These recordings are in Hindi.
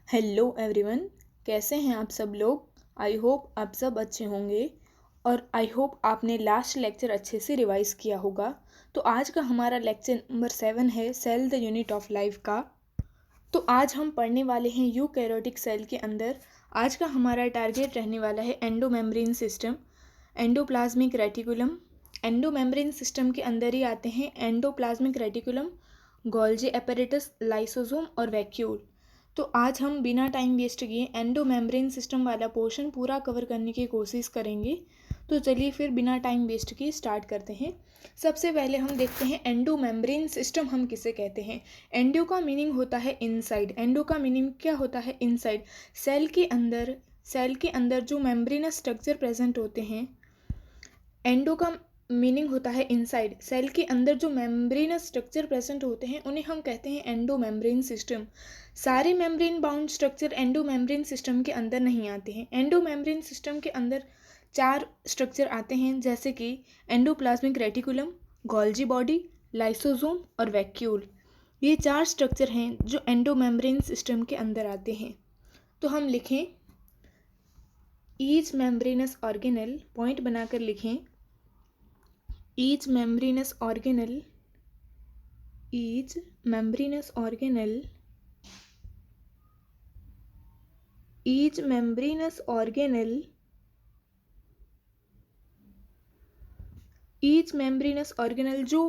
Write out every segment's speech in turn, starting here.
Hello everyone. कैसे हैं आप सब लोग। आई होप आप सब अच्छे होंगे और आई होप आपने लास्ट लेक्चर अच्छे से रिवाइज किया होगा। तो आज का हमारा लेक्चर नंबर 7 है cell the unit of life का। तो आज हम पढ़ने वाले हैं यूकैरियोटिक सेल के अंदर। आज का हमारा टारगेट रहने वाला है endomembrane system, endoplasmic reticulum. Endomembrane system के अंदर ही आते हैं endoplasmic reticulum, Golgi apparatus, lysosome और वैक्यूल। तो आज हम बिना टाइम वेस्ट किए एंडोमेम्ब्रेन सिस्टम वाला पोर्शन पूरा कवर करने की कोशिश करेंगे। तो चलिए फिर बिना टाइम वेस्ट किए स्टार्ट करते हैं। सबसे पहले हम देखते हैं एंडोमेम्ब्रेन सिस्टम हम किसे कहते हैं। एंडो का मीनिंग होता है इनसाइड। एंडो का मीनिंग क्या होता है? इनसाइड। सेल के अंदर जो मेम्ब्रेनस स्ट्रक्चर प्रेजेंट होते हैं। एंडो का मीनिंग होता है इनसाइड। सेल के अंदर जो मेम्ब्रेनस स्ट्रक्चर प्रेजेंट होते हैं उन्हें हम कहते हैं एंडोमेम्ब्रेन सिस्टम। सारे membrane bound structure endomembrane system के अंदर नहीं आते हैं। एंडोमेम्ब्रेन सिस्टम के अंदर 4 स्ट्रक्चर आते हैं, जैसे कि endoplasmic reticulum, Golgi body, lysosome और वैक्यूल। ये 4 स्ट्रक्चर हैं जो एंडोमेम्ब्रेन सिस्टम के अंदर आते हैं। तो हम लिखें ईच मेम्ब्रेनस ऑर्गेनल, पॉइंट बनाकर लिखें each membranous organelle each membranous organelle each membranous organelle each membranous organelle जो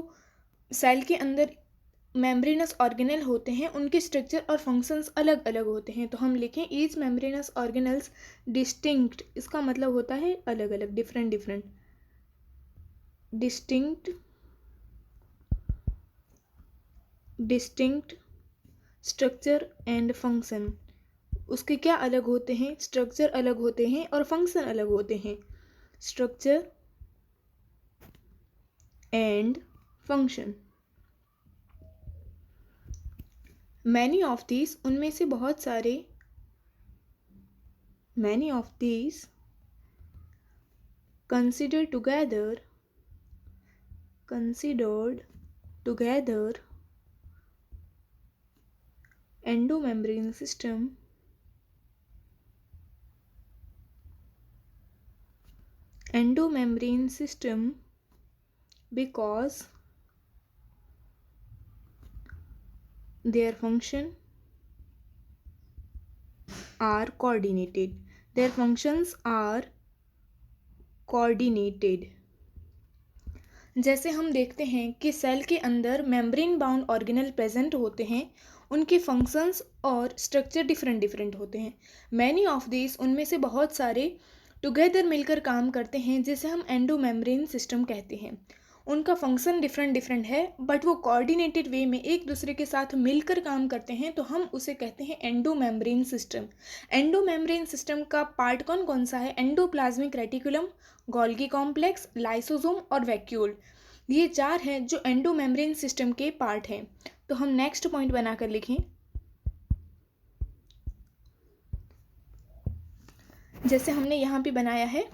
सेल के अंदर मेम्ब्रेनस ऑर्गेनल होते हैं उनके स्ट्रक्चर और फंक्शंस अलग अलग होते हैं। तो हम लिखें ईच मेम्ब्रेनस ऑर्गेनल्स डिस्टिंक्ट। इसका मतलब होता है अलग अलग, different different, distinct structure and function. उसके क्या अलग होते हैं? स्ट्रक्चर अलग होते हैं और फंक्शन अलग होते हैं। Structure and function. Many of these, उनमें से बहुत सारे, many of these considered together endomembrane system because their function are coordinated. Their functions are coordinated. जैसे हम देखते हैं कि सेल के अंदर मेम्ब्रेन बाउंड ऑर्गेनल प्रेजेंट होते हैं, उनके फंक्शंस और स्ट्रक्चर डिफरेंट डिफरेंट होते हैं। मैनी ऑफ दिस, उनमें से बहुत सारे टुगेदर मिलकर काम करते हैं, जिसे हम एंडोमेम्ब्रेन सिस्टम कहते हैं। उनका फंक्शन डिफरेंट डिफरेंट है बट वो कोऑर्डिनेटेड वे में एक दूसरे के साथ मिलकर काम करते हैं, तो हम उसे कहते हैं एंडोमेम्ब्रेन सिस्टम। एंडोमेम्ब्रेन सिस्टम का पार्ट कौन कौन सा है? Endoplasmic reticulum, Golgi complex, lysosome और वैक्यूल। ये 4 हैं जो एंडोमेम्ब्रेन सिस्टम के पार्ट हैं। तो हम नेक्स्ट पॉइंट बनाकर लिखें, जैसे हमने यहाँ पे बनाया है,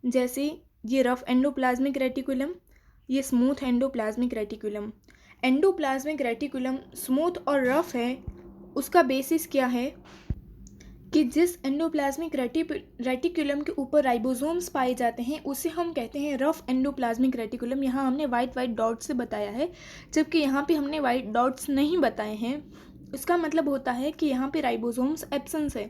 जैसे ये रफ एंडोप्लाज्मिक रेटिकुलम, ये smooth endoplasmic reticulum. Endoplasmic reticulum smooth और रफ है। उसका बेसिस क्या है कि जिस एंडोप्लाज्मिक रेटिकुलम के ऊपर राइबोसोम्स पाए जाते हैं उसे हम कहते हैं रफ एंडोप्लाज्मिक रेटिकुलम। यहाँ हमने वाइट वाइट डॉट से बताया है, जबकि यहाँ पे हमने वाइट डॉट्स नहीं बताए हैं। इसका मतलब होता है कि यहाँ पे राइबोसोम्स एब्सेंस है।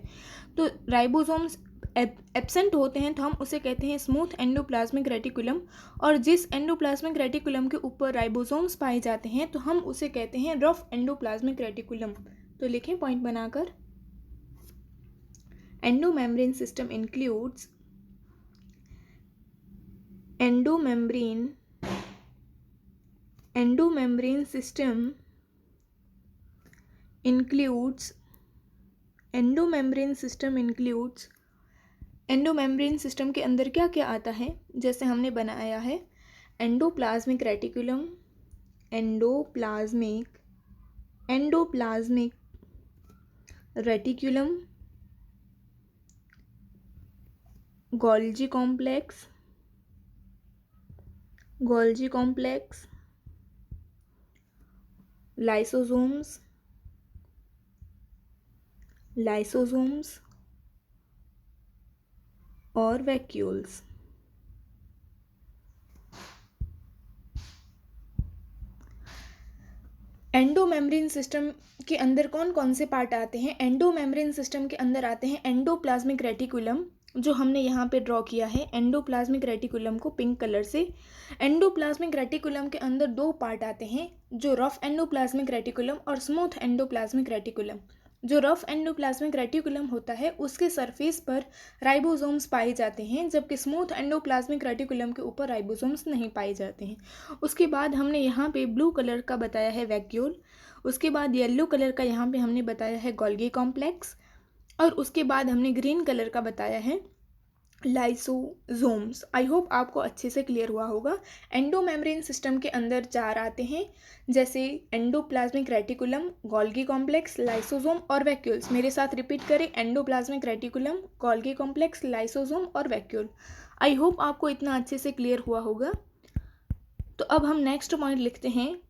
तो राइबोसोम्स एब्सेंट होते हैं तो हम उसे कहते हैं स्मूथ एंडोप्लाज्मिक रेटिकुलम, और जिस एंडोप्लाज्मिक रेटिकुलम के ऊपर राइबोसोम्स पाए जाते हैं तो हम उसे कहते हैं रफ एंडोप्लाज्मिक रेटिकुलम। तो लिखें पॉइंट बनाकर, endomembrane system includes endomembrane system includes endomembrane system के अंदर क्या क्या आता है? जैसे हमने बनाया है endoplasmic reticulum, endoplasmic reticulum, Golgi complex, lysosomes, lysosomes और वैक्यूल्स। एंडोमेम्ब्रेन सिस्टम के अंदर कौन कौन से पार्ट आते हैं? एंडोमेम्ब्रेन सिस्टम के अंदर आते हैं एंडोप्लाज्मिक रेटिकुलम, जो हमने यहाँ पे ड्रॉ किया है एंडोप्लाज्मिक रेटिकुलम को पिंक कलर से। एंडोप्लाज्मिक रेटिकुलम के अंदर दो पार्ट आते हैं, जो रफ एंडोप्लाज्मिक रेटिकुलम और स्मूथ एंडोप्लाज्मिक रेटिकुलम। जो रफ एंडोप्लाज्मिक रेटिकुलम होता है उसके सरफेस पर राइबोसोम्स पाए जाते हैं, जबकि स्मूथ एंडोप्लाज्मिक रेटिकुलम के ऊपर राइबोसोम्स नहीं पाए जाते हैं। उसके बाद हमने यहाँ पे ब्लू कलर का बताया है वैक्यूल, उसके बाद येलो कलर का यहाँ पे हमने बताया है गोल्गी कॉम्प्लेक्स, और उसके बाद हमने ग्रीन कलर का बताया है लाइसोसोम्स। आई होप आपको अच्छे से क्लियर हुआ होगा। एंडोमेम्ब्रेन सिस्टम के अंदर चार आते हैं, जैसे endoplasmic reticulum, Golgi complex, lysosome और वैक्यूल्स। मेरे साथ रिपीट करें, endoplasmic reticulum, Golgi complex, lysosome और वैक्यूल। आई होप आपको इतना अच्छे से क्लियर हुआ होगा। तो अब हम नेक्स्ट पॉइंट लिखते हैं।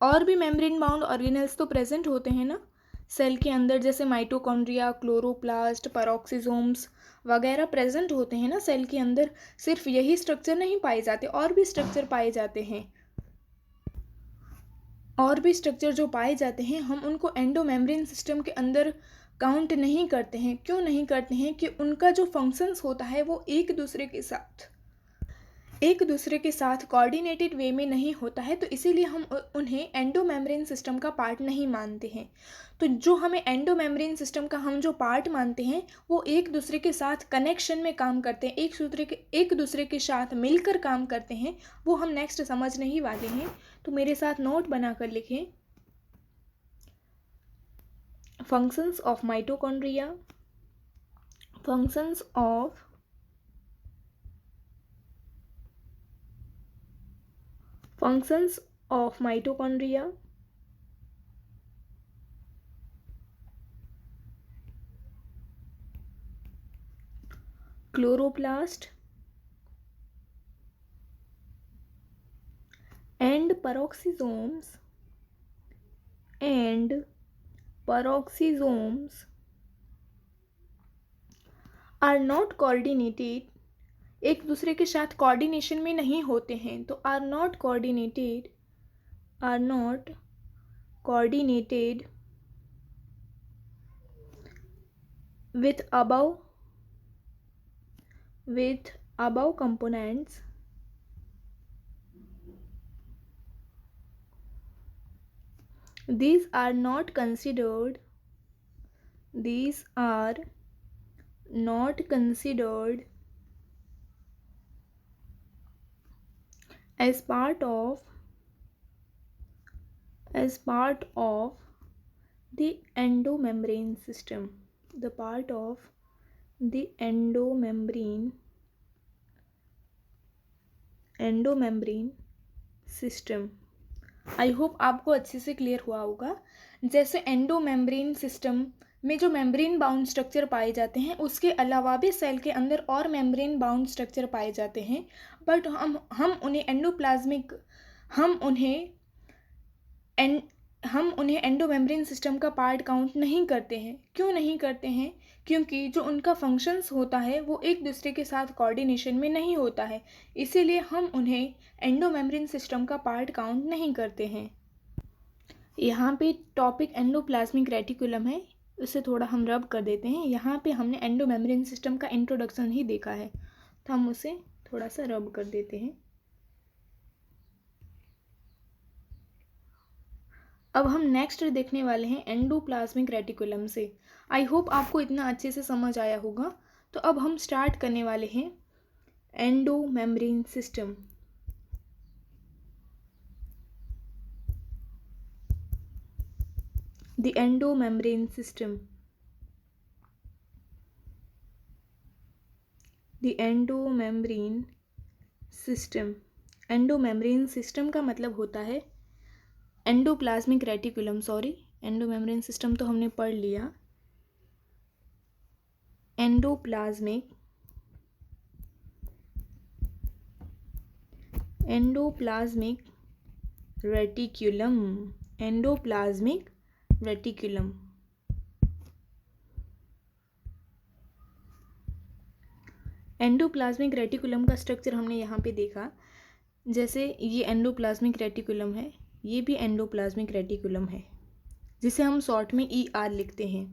और भी मेम्ब्रेन बाउंड ऑर्गेनेल्स तो प्रेजेंट होते हैं ना सेल के अंदर, जैसे माइटोकॉन्ड्रिया, क्लोरोप्लास्ट, पेरोक्सिसोम्स वगैरह प्रेजेंट होते हैं ना सेल के अंदर। सिर्फ यही स्ट्रक्चर नहीं पाए जाते, और भी स्ट्रक्चर पाए जाते हैं। और भी स्ट्रक्चर जो पाए जाते हैं हम उनको एंडोमेम्ब्रेन सिस्टम के अंदर काउंट नहीं करते हैं। क्यों नहीं करते हैं? कि उनका जो फंक्शंस होता है वो एक दूसरे के साथ कोऑर्डिनेटेड वे में नहीं होता है, तो इसीलिए हम उन्हें एंडोमेम्ब्रेन सिस्टम का पार्ट नहीं मानते हैं। तो जो हमें एंडोमेम्ब्रेन सिस्टम का हम जो पार्ट मानते हैं वो एक दूसरे के साथ कनेक्शन में काम करते हैं, एक दूसरे के साथ मिलकर काम करते हैं। वो हम नेक्स्ट समझने ही वाले हैं। तो मेरे साथ नोट बनाकर लिखें। Functions of mitochondria, functions of mitochondria, chloroplast and peroxisomes are not coordinated, एक दूसरे के साथ कोऑर्डिनेशन में नहीं होते हैं। तो are not coordinated with above components, these are not considered as part of the endomembrane system, the part of the endomembrane system। I hope आपको अच्छे से क्लियर हुआ होगा। जैसे एंडोमेम्ब्रेन सिस्टम में जो मेम्ब्रेन बाउंड स्ट्रक्चर पाए जाते हैं, उसके अलावा भी सेल के अंदर और मेम्ब्रेन बाउंड स्ट्रक्चर पाए जाते हैं, बट हम उन्हें एंडोमेम्ब्रेन सिस्टम का पार्ट काउंट नहीं करते हैं। क्यों नहीं करते हैं? क्योंकि जो उनका फंक्शंस होता है वो एक दूसरे के साथ कोऑर्डिनेशन में नहीं होता है, इसीलिए हम उन्हें एंडोमेम्ब्रेन सिस्टम का पार्ट काउंट नहीं करते हैं। यहाँ पे टॉपिक एंडोप्लाज्मिक रेटिकुलम है, उसे थोड़ा हम रब कर देते हैं। यहाँ पे हमने एंडोमेम्ब्रेन सिस्टम का इंट्रोडक्शन ही देखा है, तो हम उसे थोड़ा सा रब कर देते हैं। अब हम नेक्स्ट देखने वाले हैं एंडोप्लाज्मिक रेटिकुलम से। आई होप आपको इतना अच्छे से समझ आया होगा। तो अब हम स्टार्ट करने वाले हैं endomembrane system. The endomembrane system, endomembrane system का मतलब होता है एंडोप्लाज्मिक रेटिकुलम। एंडोमेम्ब्रेन सिस्टम तो हमने पढ़ लिया। एंडोप्लाज्मिक रेटिकुलम, एंडोप्लाज्मिक रेटिकुलम का स्ट्रक्चर हमने यहाँ पे देखा। जैसे ये एंडोप्लाज्मिक रेटिकुलम है, ये भी एंडोप्लाज्मिक रेटिकुलम है, जिसे हम शॉर्ट में ER लिखते हैं।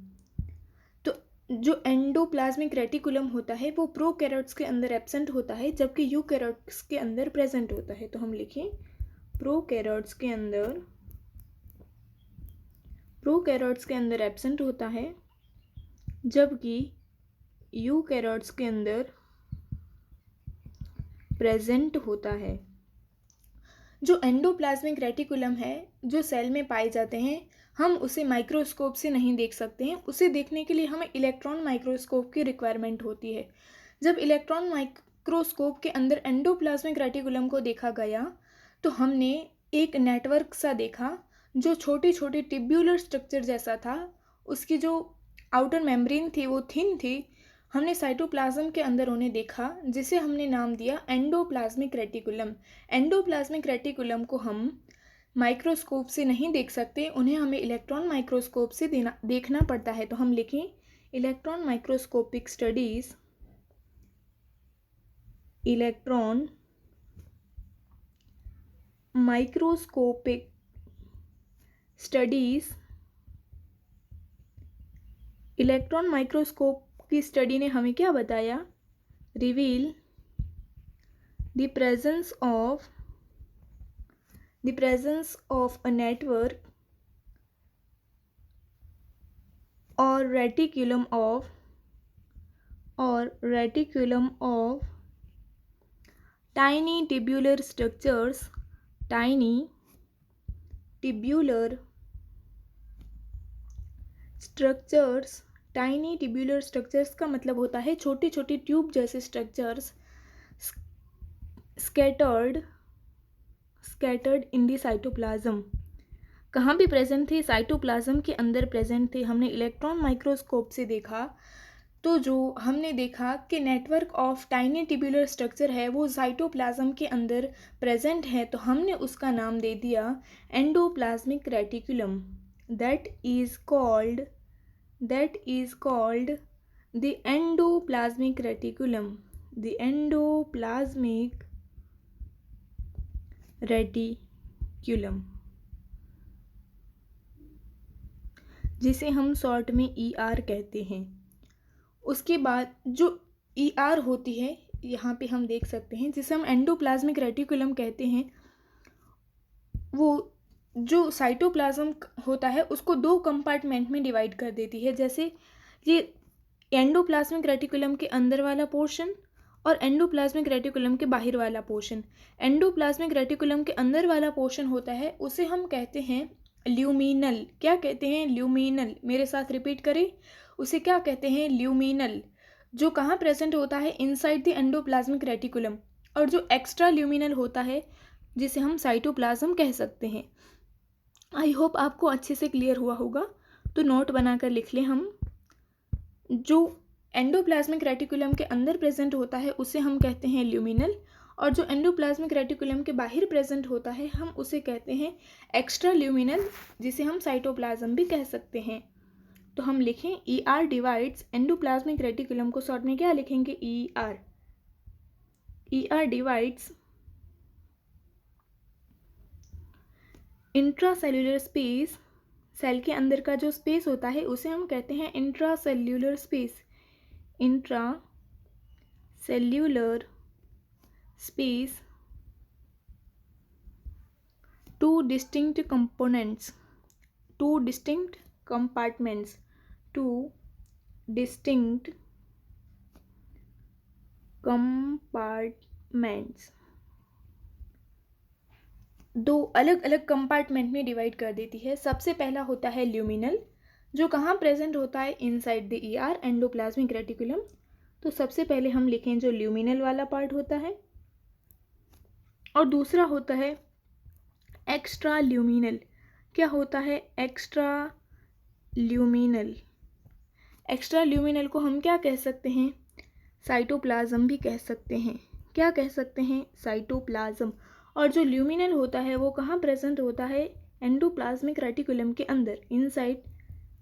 तो जो एंडोप्लाज्मिक रेटिकुलम होता है वो प्रोकैरियोट्स के अंदर एब्सेंट होता है, जबकि यूकैरियोट्स के अंदर प्रेजेंट होता है। तो हम लिखें प्रोकैरियोट्स के अंदर एब्सेंट होता है, जबकि यूकैरियोट्स के अंदर प्रेजेंट होता है। जो एंडोप्लाज्मिक रेटिकुलम है, जो सेल में पाए जाते हैं, हम उसे माइक्रोस्कोप से नहीं देख सकते हैं। उसे देखने के लिए हमें इलेक्ट्रॉन माइक्रोस्कोप की रिक्वायरमेंट होती है। जब इलेक्ट्रॉन माइक्रोस्कोप के अंदर एंडोप्लाज्मिक रेटिकुलम को देखा गया तो हमने एक नेटवर्क सा देखा जो छोटी छोटी ट्यूब्यूलर स्ट्रक्चर जैसा था। उसकी जो आउटर मेम्ब्रेन थी वो थिन थी। हमने साइटोप्लाज्म के अंदर उन्हें देखा, जिसे हमने नाम दिया एंडोप्लाज्मिक रेटिकुलम। एंडोप्लाज्मिक रेटिकुलम को हम माइक्रोस्कोप से नहीं देख सकते, उन्हें हमें इलेक्ट्रॉन माइक्रोस्कोप से देखना पड़ता है। तो हम लिखें electron microscopic studies, electron microscopic studies. Electron microscope की स्टडी ने हमें क्या बताया? Reveal the presence of a network और reticulum of tiny tubular structures का मतलब होता है छोटी छोटी ट्यूब जैसे structures scattered in the cytoplasm। कहाँ भी प्रेजेंट थे? साइटोप्लाज्म के अंदर प्रेजेंट थे। हमने इलेक्ट्रॉन माइक्रोस्कोप से देखा तो जो हमने देखा कि network of tiny tubular structure है वो साइटोप्लाज्म के अंदर प्रेजेंट है, तो हमने उसका नाम दे दिया endoplasmic reticulum. That is called the endoplasmic reticulum. The endoplasmic reticulum, जिसे हम शॉर्ट में ER कहते हैं। उसके बाद जो ER होती है, यहाँ पे हम देख सकते हैं, जिसे हम एंडोप्लाज्मिक रेटिकुलम कहते हैं, वो जो साइटोप्लाज्म होता है उसको 2 कंपार्टमेंट में डिवाइड कर देती है। जैसे ये एंडोप्लाज्मिक रेटिकुलम के अंदर वाला पोर्शन और एंडोप्लाज्मिक रेटिकुलम के बाहर वाला पोर्शन। एंडोप्लाज्मिक रेटिकुलम के अंदर वाला पोर्शन होता है उसे हम कहते हैं ल्यूमिनल। क्या कहते हैं? ल्यूमिनल। मेरे साथ रिपीट करें, उसे क्या कहते हैं? ल्यूमिनल। जो कहाँ प्रेजेंट होता है? Inside the endoplasmic reticulum. और जो एक्स्ट्रा ल्यूमिनल होता है, जिसे हम साइटोप्लाज्म कह सकते हैं। आई होप आपको अच्छे से क्लियर हुआ होगा, तो नोट बनाकर लिख लें हम। जो एंडोप्लाज्मिक रेटिकुलम के अंदर प्रेजेंट होता है उसे हम कहते हैं ल्यूमिनल, और जो एंडोप्लाज्मिक रेटिकुलम के बाहर प्रेजेंट होता है हम उसे कहते हैं एक्स्ट्रा ल्यूमिनल, जिसे हम साइटोप्लाज्म भी कह सकते हैं। तो हम लिखें ER डिवाइड्स एंडोप्लाज्मिक रेटिकुलम को शॉर्ट में क्या लिखेंगे? ER divides intracellular space. Cell के अंदर का जो स्पेस होता है उसे हम कहते हैं intracellular space. Intracellular space two distinct compartments, दो अलग अलग कंपार्टमेंट में डिवाइड कर देती है। सबसे पहला होता है ल्यूमिनल, जो कहाँ प्रेजेंट होता है? Inside the ER endoplasmic reticulum. तो सबसे पहले हम लिखें जो ल्यूमिनल वाला पार्ट होता है, और दूसरा होता है एक्स्ट्रा ल्यूमिनल। क्या होता है? एक्स्ट्रा ल्यूमिनल को हम क्या कह सकते हैं? साइटोप्लाज्म भी कह सकते हैं। क्या कह सकते हैं? साइटोप्लाज्म। और जो ल्यूमिनल होता है वो कहाँ प्रेजेंट होता है? एंडोप्लाज्मिक रेटिकुलम के अंदर, inside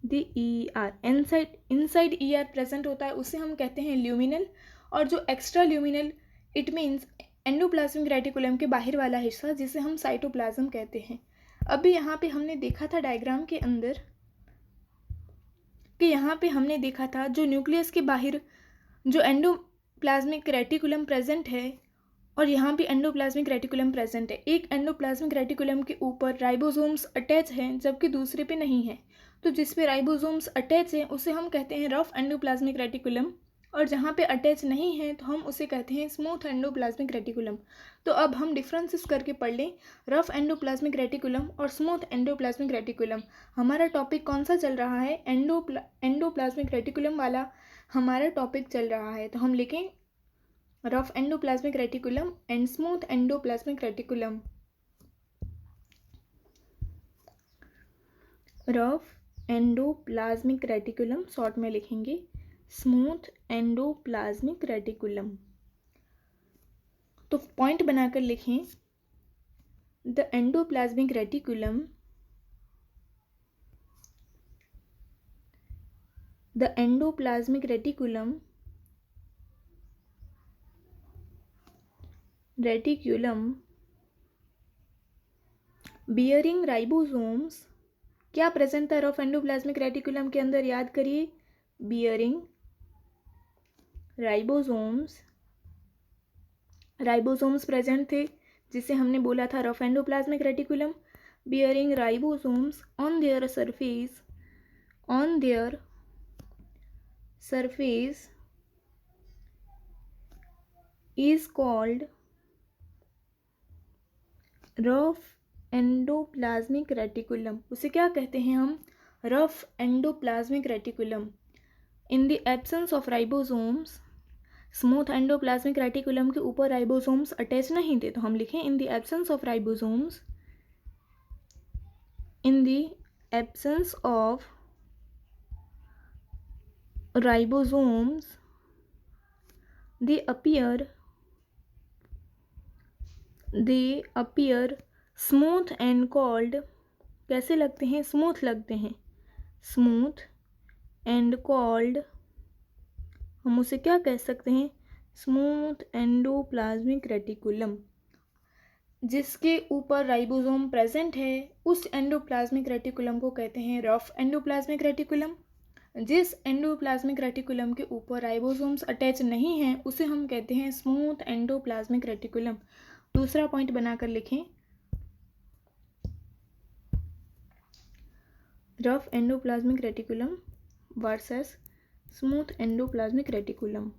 the ER। Inside ER present होता है, उसे हम कहते हैं ल्यूमिनल। और जो extra luminal it means endoplasmic reticulum के बाहर वाला हिस्सा जिसे हम साइटोप्लाज्म कहते हैं। अभी यहाँ पे हमने देखा था डायग्राम के अंदर कि यहाँ पे हमने देखा था जो न्यूक्लियस के बाहर जो एंडोप्लाज्मिक रेटिकुलम प्रेजेंट है और यहाँ पे एंडोप्लाज्मिक रेटिकुलम प्रेजेंट है। एक एंडोप्लाज्मिक रेटिकुलम के ऊपर राइबोसोम्स अटैच हैं जबकि दूसरे पे नहीं है। तो जिस पे राइबोसोम्स अटैच हैं उसे हम कहते हैं रफ एंडोप्लाज्मिक रेटिकुलम, और जहाँ पे अटैच नहीं है तो हम उसे कहते हैं स्मूथ एंडोप्लाज्मिक रेटिकुलम। तो अब हम डिफरेंसेस करके पढ़ लें रफ एंडोप्लाज्मिक रेटिकुलम और स्मूथ एंडोप्लाज्मिक रेटिकुलम। हमारा टॉपिक कौन सा चल रहा है? एंडोप्लाज्मिक रेटिकुलम वाला हमारा टॉपिक चल रहा है। तो हम लिखें rough endoplasmic reticulum and smooth endoplasmic reticulum. Rough endoplasmic reticulum short में लिखेंगे स्मूथ एंडोप्लाज्मिक रेटिकुलम। तो पॉइंट बनाकर लिखें the endoplasmic reticulum bearing ribosomes. क्या प्रेजेंट था रफ एंडोप्लाज्मिक रेटिकुलम के अंदर? याद करिए, बियरिंग राइबोसोम्स प्रेजेंट थे, जिसे हमने बोला था rough endoplasmic reticulum. Bearing ribosomes on their surface is called rough endoplasmic reticulum. उसे क्या कहते हैं हम? Rough endoplasmic reticulum. In the absence of ribosomes, smooth endoplasmic reticulum के ऊपर राइबोसोम्स अटैच नहीं थे, तो हम लिखें in the absence of ribosomes, in the absence of ribosomes they appear smooth and called। कैसे लगते हैं? स्मूथ लगते हैं, स्मूथ एंड कॉल्ड। हम उसे क्या कह सकते हैं? Smooth endoplasmic reticulum. जिसके ऊपर राइबोसोम प्रेजेंट है उस एंडोप्लाज्मिक रेटिकुलम को कहते हैं रफ एंडोप्लाज्मिक रेटिकुलम। जिस एंडोप्लाज्मिक रेटिकुलम के ऊपर राइबोसोम्स अटैच नहीं हैं उसे हम कहते हैं स्मूथ एंडोप्लाज्मिक रेटिकुलम। दूसरा पॉइंट बनाकर लिखें rough endoplasmic reticulum versus smooth endoplasmic reticulum.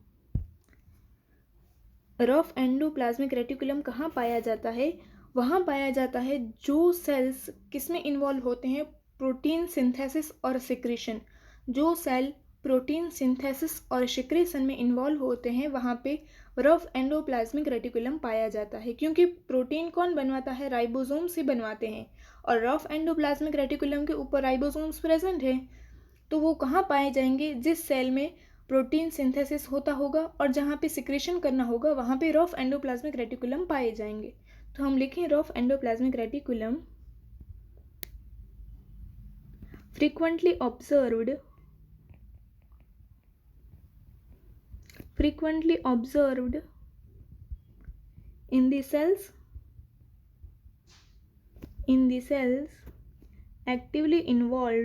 Rough endoplasmic reticulum कहाँ पाया जाता है? वहाँ पाया जाता है जो सेल्स किसमें इन्वॉल्व होते हैं? प्रोटीन सिंथेसिस और सिक्रीशन। जो सेल प्रोटीन सिंथेसिस और सिक्रीशन में इन्वॉल्व होते हैं वहाँ पे रफ एंडोप्लाज्मिक रेटिकुलम पाया जाता है, क्योंकि प्रोटीन कौन बनवाता है? राइबोसोम से बनवाते हैं, और रफ एंडोप्लाज्मिक रेटिकुलम के ऊपर राइबोसोम्स प्रेजेंट है। तो वो कहाँ पाए जाएंगे? जिस सेल में प्रोटीन सिंथेसिस होता होगा और जहाँ पे सिक्रीशन करना होगा वहाँ पे रफ एंडोप्लाज्मिक रेटिकुलम पाए जाएंगे। तो हम लिखें rough endoplasmic reticulum frequently observed in the cells actively involved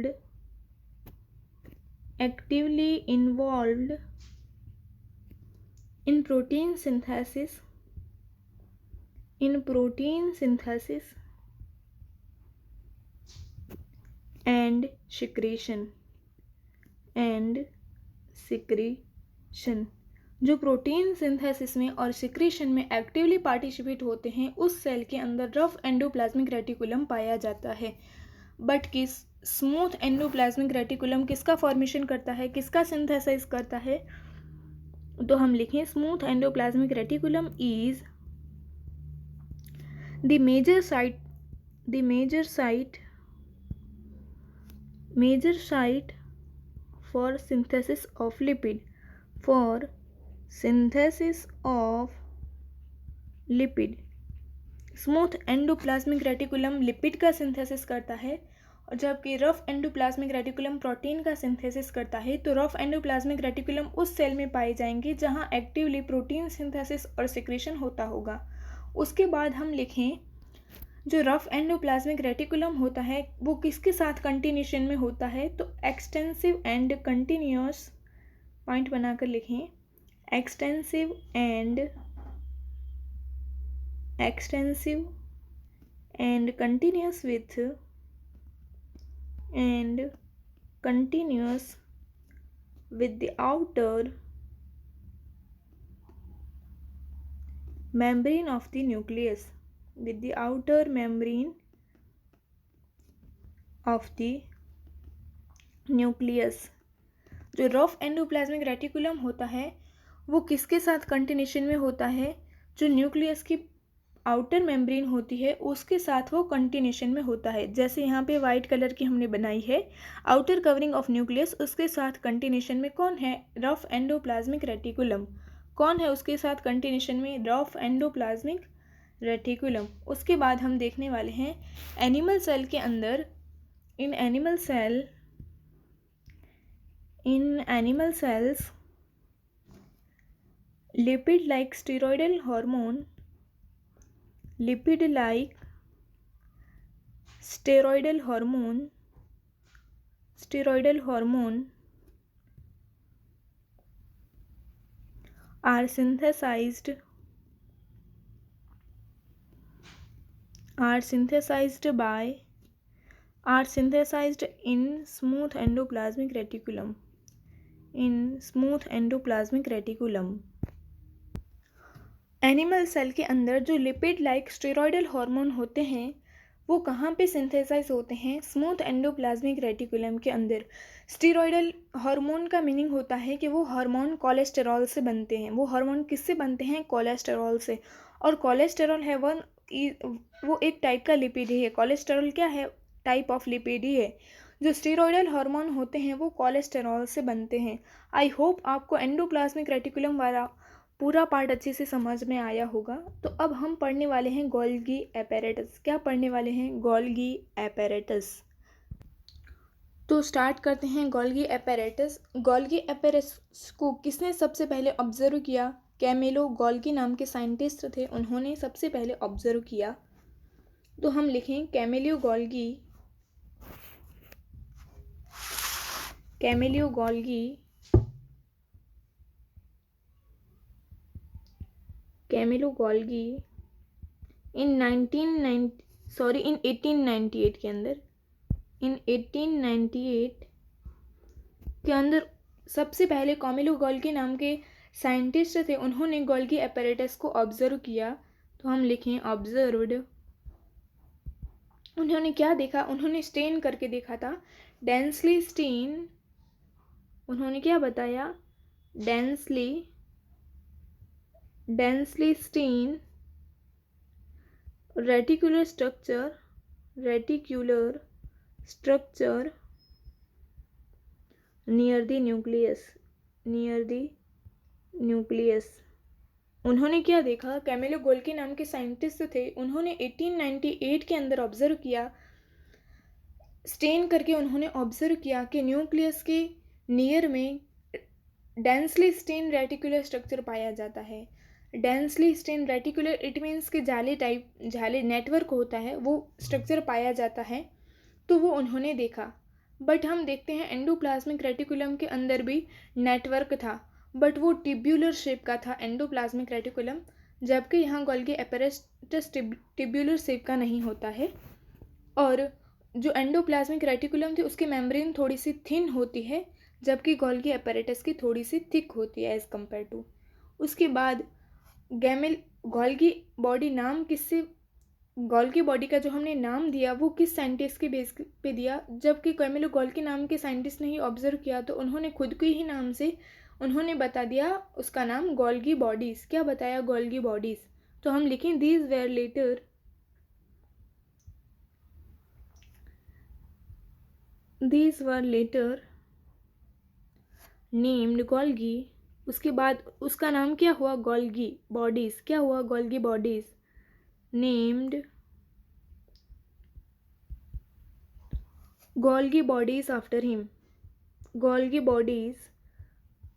in protein synthesis and secretion। जो प्रोटीन सिंथेसिस में और सिक्रीशन में एक्टिवली पार्टिसिपेट होते हैं उस सेल के अंदर रफ एंडोप्लाज्मिक रेटिकुलम पाया जाता है। बट किस स्मूथ एंडोप्लाज्मिक रेटिकुलम किसका फॉर्मेशन करता है? किसका सिंथेसाइज करता है? तो हम लिखें smooth endoplasmic reticulum is the major site for synthesis of lipid। Smooth endoplasmic reticulum lipid का सिंथेसिस करता है जबकि रफ एंडोप्लाज्मिक रेटिकुलम प्रोटीन का सिंथेसिस करता है। तो रफ एंडोप्लाज्मिक रेटिकुलम उस सेल में पाए जाएंगे जहां एक्टिवली प्रोटीन सिंथेसिस और सिक्रीशन होता होगा। उसके बाद हम लिखें जो रफ एंडोप्लाज्मिक रेटिकुलम होता है वो किसके साथ कंटिन्यूशन में होता है, तो एक्सटेंसिव एंड कंटिन्यूस, पॉइंट बनाकर लिखें, extensive and continuous with the outer membrane of the nucleus, जो रफ एंडोप्लाज्मिक रेटिकुलम होता है वो किसके साथ कंटिन्यूशन में होता है, जो न्यूक्लियस की आउटर मेम्ब्रेन होती है उसके साथ वो कंटिन्यूशन में होता है। जैसे यहाँ पे वाइट कलर की हमने बनाई है आउटर कवरिंग ऑफ न्यूक्लियस, उसके साथ कंटिन्यूशन में कौन है, रफ एंडोप्लाज्मिक रेटिकुलम। कौन है उसके साथ कंटिन्यूशन में, रफ एंडोप्लाज्मिक रेटिकुलम। उसके बाद हम देखने वाले हैं एनिमल सेल के अंदर, in animal cells lipid like steroidal hormone are synthesized in smooth endoplasmic reticulum. Animal cell के अंदर जो लिपिड लाइक स्टेरॉयडल हार्मोन होते हैं वो कहाँ पे सिंथेसाइज होते हैं, स्मूथ एंडोप्लाज्मिक रेटिकुलम के अंदर। स्टेरॉयडल हार्मोन का मीनिंग होता है कि वो हार्मोन कोलेस्टेरॉल से बनते हैं। वो हार्मोन किससे बनते हैं, कोलेस्टेरॉल से। और कोलेस्टेरॉल है वो एक टाइप का लिपिड ही है। कोलेस्टेरॉल क्या है, टाइप ऑफ लिपिड ही है। जो स्टेरॉयडल हार्मोन होते हैं वो कोलेस्टेरॉल से बनते हैं। आई होप आपको एंडोप्लाज्मिक रेटिकुलम वाला पूरा पार्ट अच्छे से समझ में आया होगा। तो अब हम पढ़ने वाले हैं गोल्गी एपेरेटस। क्या पढ़ने वाले हैं, गोल्गी एपेरेटस। तो स्टार्ट करते हैं गोल्गी एपेरेटस। गोल्गी एपेरेटस को किसने सबसे पहले ऑब्जर्व किया, कैमिलो गोल्गी नाम के साइंटिस्ट थे, उन्होंने सबसे पहले ऑब्जर्व किया। तो हम लिखें कैमिलो गोल्गी इन 1898 के अंदर, इन 1898 के अंदर सबसे पहले कैमिलो गोल्गी नाम के साइंटिस्ट थे, उन्होंने गोल्गी एपेरेटस को ऑब्जर्व किया। तो हम लिखें ऑब्जर्व्ड। उन्होंने क्या देखा, उन्होंने स्टेन करके देखा था, डेंसली स्टेन। उन्होंने क्या बताया, densely stain reticular structure near the nucleus. उन्होंने क्या देखा, कैमिलो गोल्गी नाम के साइंटिस्ट थे, उन्होंने 1898 के अंदर ऑब्जर्व किया, स्टेन करके उन्होंने ऑब्जर्व किया कि न्यूक्लियस के नियर में डेंसली स्टेन रेटिकुलर स्ट्रक्चर पाया जाता है। Densely stain reticular it means कि जाले नेटवर्क होता है, वो स्ट्रक्चर पाया जाता है। तो वो उन्होंने देखा। बट हम देखते हैं एंडोप्लाज्मिक रेटिकुलम के अंदर भी नेटवर्क था, बट वो टिब्यूलर शेप का था एंडोप्लाज्मिक रेटिकुलम, जबकि यहाँ गोल्गी एपेरेटस टिब्यूलर शेप का नहीं होता है। और जो एंडोप्लाज्मिक रेटिकुलम थी उसकी मेम्ब्रेन थोड़ी सी थिन होती है, जबकि गोल्गी एपेरेटस की थोड़ी सी थिक होती है एज कम्पेयर टू। उसके बाद गोल्गी बॉडी नाम किससे, गोल्गी बॉडी का जो हमने नाम दिया वो किस साइंटिस्ट के बेस पे दिया, जबकि कैमिलो गोल्गी नाम के साइंटिस्ट ने ही ऑब्जर्व किया, तो उन्होंने खुद के ही नाम से उन्होंने बता दिया उसका नाम गोल्गी बॉडीज़। क्या बताया, गोल्गी बॉडीज़। तो हम लिखें these were later named Golgi. उसके बाद उसका नाम क्या हुआ, गोल्गी बॉडीज़। क्या हुआ, Golgi bodies named Golgi bodies after him, Golgi bodies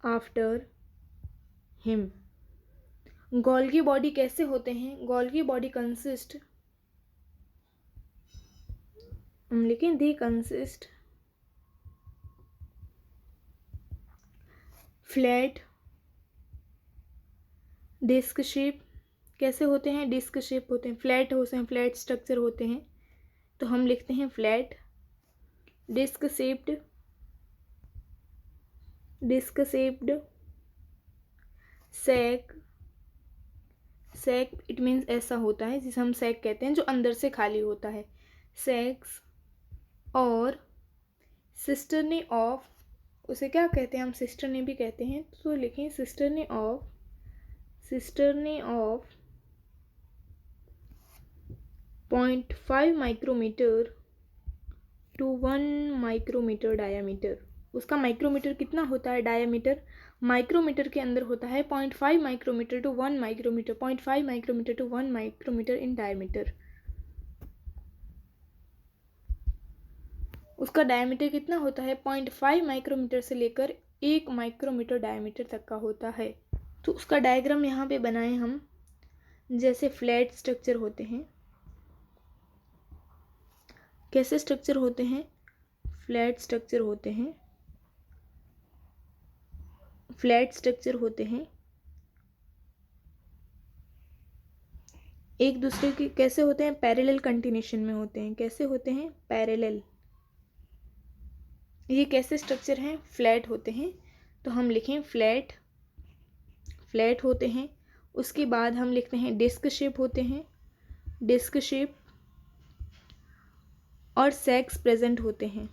after him. Golgi body कैसे होते हैं? गोल्गी बॉडी कंसिस्ट, हम लिखें दी कंसिस्ट फ्लैट डिस्क शेप। कैसे होते हैं? डिस्क शेप होते हैं, फ्लैट होते हैं, फ्लैट स्ट्रक्चर होते हैं, तो हम लिखते हैं flat disc shaped, disc shaped sac. Sac it means ऐसा होता है जिसे हम सैक कहते हैं, जो अंदर से खाली होता है, सैक्स। और सिस्टरनी ऑफ, उसे क्या कहते हैं? हम सिस्टरनी भी कहते हैं, तो लिखें cisternae of, cisternae of 0.5 micrometer to 1 micrometre diameter. उसका माइक्रोमीटर कितना होता है? डायामीटर माइक्रोमीटर के अंदर होता है 0.5 micrometer to 1 micrometer, 0.5 micrometer to 1 micrometer in diameter. उसका डायमीटर कितना होता है? 0.5 माइक्रोमीटर से लेकर 1 माइक्रोमीटर डायमीटर तक का होता है। तो उसका डायग्राम यहाँ पे बनाए हम, जैसे फ्लैट स्ट्रक्चर होते हैं। कैसे स्ट्रक्चर होते हैं? फ्लैट स्ट्रक्चर होते हैं, फ्लैट स्ट्रक्चर होते हैं, एक दूसरे के कैसे होते हैं? पैरेलल कंटिन्यूशन में होते हैं। कैसे होते हैं? पैरेलल। ये कैसे स्ट्रक्चर हैं? फ्लैट होते हैं, तो हम लिखें फ्लैट, फ्लैट होते हैं। उसके बाद हम लिखते हैं डिस्क शेप होते हैं, डिस्क शेप, और सेक्स प्रेजेंट होते हैं।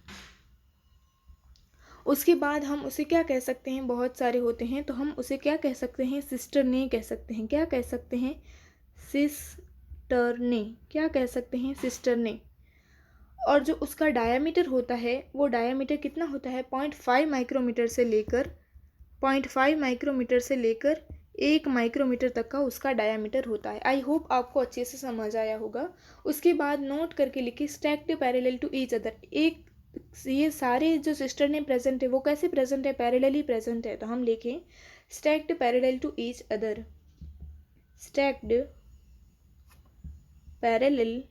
उसके बाद हम उसे क्या कह सकते हैं? बहुत सारे होते हैं, तो हम उसे क्या कह सकते हैं? सिस्टरने कह सकते हैं। क्या कह सकते हैं? सिस्टरने। क्या कह सकते हैं? सिस्टरने। और जो उसका डायामीटर होता है, वो डायामीटर कितना होता है? 0.5 माइक्रोमीटर से लेकर 0.5 माइक्रोमीटर से लेकर 1 माइक्रोमीटर तक का उसका डायामीटर होता है। आई होप आपको अच्छे से समझ आया होगा। उसके बाद नोट करके लिखिए stacked parallel to each other. एक ये सारे जो सिस्टर ने प्रेजेंट है वो कैसे प्रेजेंट है? पैरेलली प्रेजेंट है, तो हम लिखें stacked parallel to each other, stacked parallel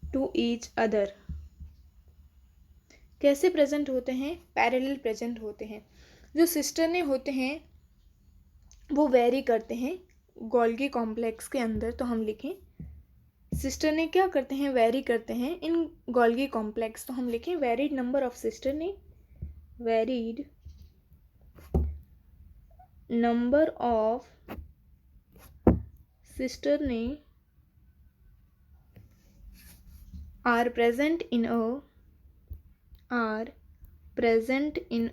to each other. कैसे प्रेजेंट होते हैं? पैरेलल प्रेजेंट होते हैं। जो सिस्टर ने होते हैं वो वेरी करते हैं गोल्गी कॉम्प्लेक्स के अंदर, तो हम लिखें सिस्टर ने क्या करते हैं? वेरी करते हैं इन गोल्गी कॉम्प्लेक्स, तो हम लिखें वेरीड नंबर ऑफ सिस्टर ने, वेरीड नंबर ऑफ सिस्टर ने are present in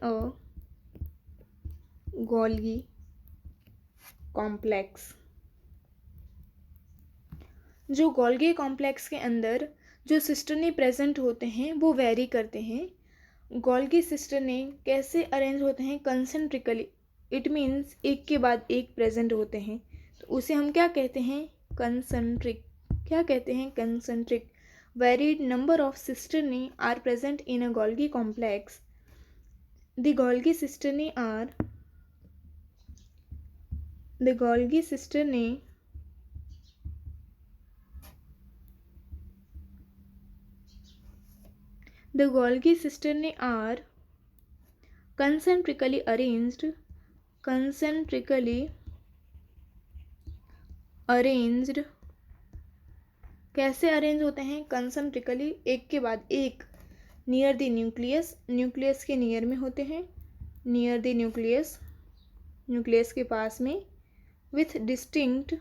a Golgi complex. जो गोल्गी कॉम्प्लेक्स के अंदर जो सिस्टरने प्रेजेंट होते हैं वो वेरी करते हैं। गोल्गी सिस्टरने कैसे अरेंज होते हैं? कंसेंट्रिकली, इट मीन्स एक के बाद एक प्रेजेंट होते हैं, तो उसे हम क्या कहते हैं? कंसेंट्रिक। क्या कहते हैं? Concentric. Varied number of cisternae are present in a Golgi complex. The Golgi cisternae are concentrically arranged कैसे अरेंज होते हैं? कंसेंट्रिकली, एक के बाद एक, नियर द न्यूक्लियस, न्यूक्लियस के नियर में होते हैं, नियर द न्यूक्लियस, न्यूक्लियस के पास में, विथ डिस्टिंक्ट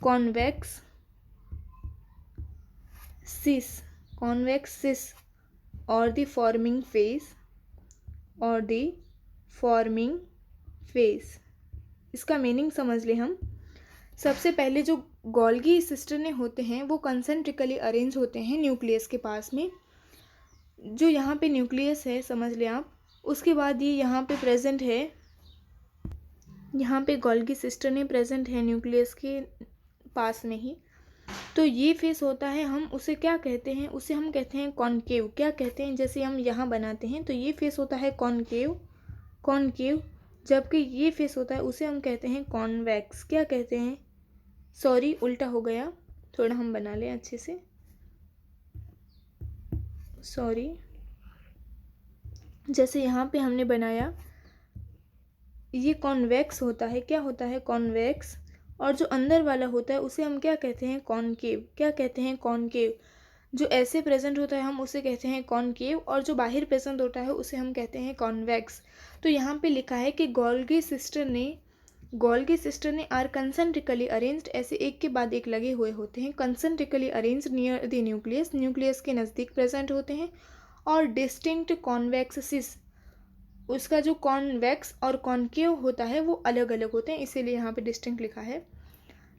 कॉन्वेक्स सिस और द फॉर्मिंग फेस। इसका मीनिंग समझ लें हम। सबसे पहले जो गोल्गी सिस्टरने होते हैं वो कंसेंट्रिकली अरेंज होते हैं न्यूक्लियस के पास में। जो यहाँ पे न्यूक्लियस है समझ लें आप, उसके बाद ये यहाँ पे प्रेजेंट है, यहाँ पे गोल्गी सिस्टरने प्रेजेंट है न्यूक्लियस के पास में ही। तो ये फेस होता है, हम उसे क्या कहते हैं, उसे हम कहते हैं कॉनकेव। क्या कहते हैं, जैसे हम यहाँ बनाते हैं तो ये फेस होता है कॉनकेव, कॉनकेव। जबकि ये फेस होता है उसे हम कहते हैं कॉन्वेक्स। क्या कहते हैं, सॉरी उल्टा हो गया, थोड़ा हम बना लें अच्छे से, सॉरी। जैसे यहाँ पे हमने बनाया, ये कॉन्वेक्स होता है। क्या होता है, कॉन्वेक्स। और जो अंदर वाला होता है उसे हम क्या कहते हैं, कॉनकेव। क्या कहते हैं, कॉनकेव। जो ऐसे प्रेजेंट होता है हम उसे कहते हैं कॉनकेव, और जो बाहर प्रेजेंट होता है उसे हम कहते हैं कॉन्वेक्स। तो यहाँ पे लिखा है कि गोल्गी सिस्टर ने आर कंसेंट्रिकली अरेंज्ड, ऐसे एक के बाद एक लगे हुए होते हैं, concentrically arranged near the nucleus, nucleus के नज़दीक प्रेजेंट होते हैं। और डिस्टिंक्ट कॉन्वेक्स सिस, उसका जो कॉन्वेक्स और कॉनकेव होता है वो अलग अलग होते हैं, इसीलिए यहाँ पे डिस्टिंक्ट लिखा है।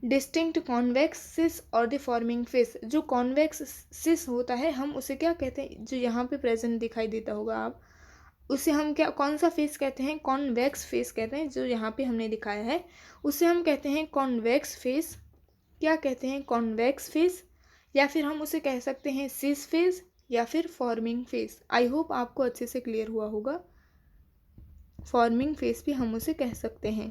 डिस्टिंक्ट कॉन्वेक्स सिस और द फॉर्मिंग फेस, जो कॉन्वेक्स सिस होता है हम उसे क्या कहते हैं, जो यहाँ पे प्रेजेंट दिखाई देता होगा आप, उसे हम क्या, कौन सा फेस कहते हैं, कॉन्वेक्स फेस कहते हैं। जो यहाँ पे हमने दिखाया है उसे हम कहते हैं कॉन्वेक्स फेस। क्या कहते हैं, कॉन्वेक्स फेस, या फिर हम उसे कह सकते हैं सिस फेस, या फिर फॉर्मिंग फेस। आई होप आपको अच्छे से क्लियर हुआ होगा। फॉर्मिंग फेस भी हम उसे कह सकते हैं।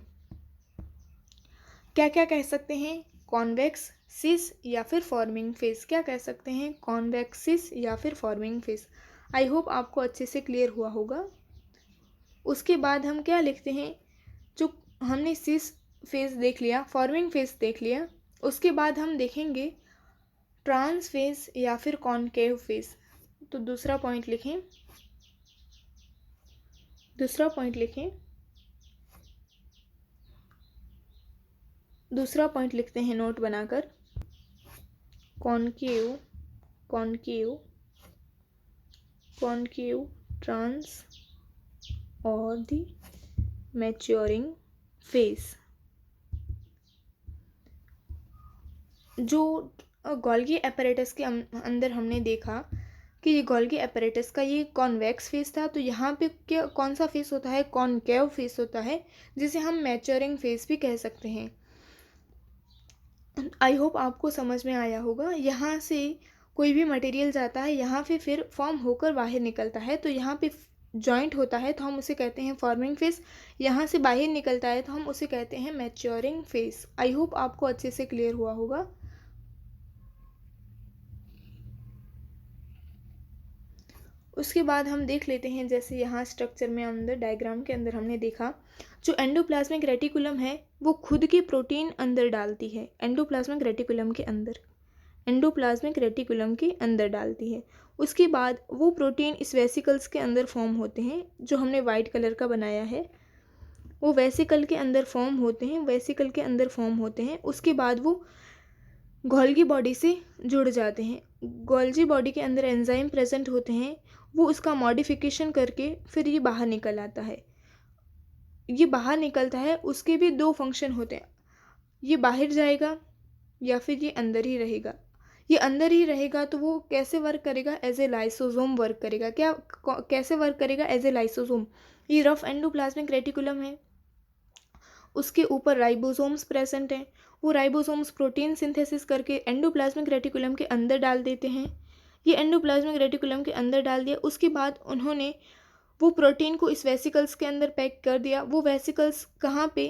क्या क्या कह सकते हैं, कॉन्वेक्स सिस या फिर फॉर्मिंग फेस। क्या कह सकते हैं, कॉन्वेक्स सिस या फिर फॉर्मिंग फेस। आई होप आपको अच्छे से क्लियर हुआ होगा। उसके बाद हम क्या लिखते हैं, जो हमने सिस फेस देख लिया, फॉर्मिंग फेस देख लिया, उसके बाद हम देखेंगे ट्रांस फेस या फिर कॉनकेव फेस। तो दूसरा पॉइंट लिखें, दूसरा पॉइंट लिखते हैं नोट बनाकर, कॉनकेव, ट्रांस और द मैच्योरिंग फेस। जो गोल्गी apparatus के अंदर हमने देखा कि ये गोल्गी apparatus का ये कॉन्वेक्स फेस था, तो यहाँ पे क्या, कौन सा फेस होता है, कॉनकेव फेस होता है, जिसे हम मैच्योरिंग फेस भी कह सकते हैं। आई होप आपको समझ में आया होगा। यहाँ से कोई भी मटेरियल जाता है, यहाँ पे फिर फॉर्म होकर बाहर निकलता है, तो यहाँ पे जॉइंट होता है तो हम उसे कहते हैं फॉर्मिंग फेस, यहाँ से बाहर निकलता है तो हम उसे कहते हैं मैच्योरिंग फेस। आई होप आपको अच्छे से क्लियर हुआ होगा। उसके बाद हम देख लेते हैं, जैसे यहाँ स्ट्रक्चर में अंदर डायग्राम के अंदर हमने देखा, जो एंडोप्लाज्मिक रेटिकुलम है वो खुद की प्रोटीन अंदर डालती है, एंडोप्लाज्मिक रेटिकुलम के अंदर डालती है। उसके बाद वो प्रोटीन इस वेसिकल्स के अंदर फॉर्म होते हैं, जो हमने वाइट कलर का बनाया है, वो वेसिकल के अंदर फॉर्म होते हैं। उसके बाद वो गोल्गी बॉडी से जुड़ जाते हैं। गोल्गी बॉडी के अंदर एंजाइम प्रेजेंट होते हैं, वो उसका मॉडिफिकेशन करके फिर ये बाहर निकल आता है। ये बाहर निकलता है, उसके भी दो फंक्शन होते हैं, ये बाहर जाएगा या फिर ये अंदर ही रहेगा। ये अंदर ही रहेगा तो वो कैसे वर्क करेगा, एज ए लाइसोसोम वर्क करेगा। कैसे वर्क करेगा, एज ए लाइसोसोम। ये रफ एंडोप्लाज्मिक रेटिकुलम है, उसके ऊपर राइबोसोम्स प्रेजेंट हैं, वो राइबोसोम्स प्रोटीन सिंथेसिस करके एंडोप्लाज्मिक रेटिकुलम के अंदर डाल देते हैं। ये एंडोप्लाज्मिक रेटिकुलम के अंदर डाल दिया, उसके बाद उन्होंने वो प्रोटीन को इस वेसिकल्स के अंदर पैक कर दिया। वो वेसिकल्स कहाँ पे,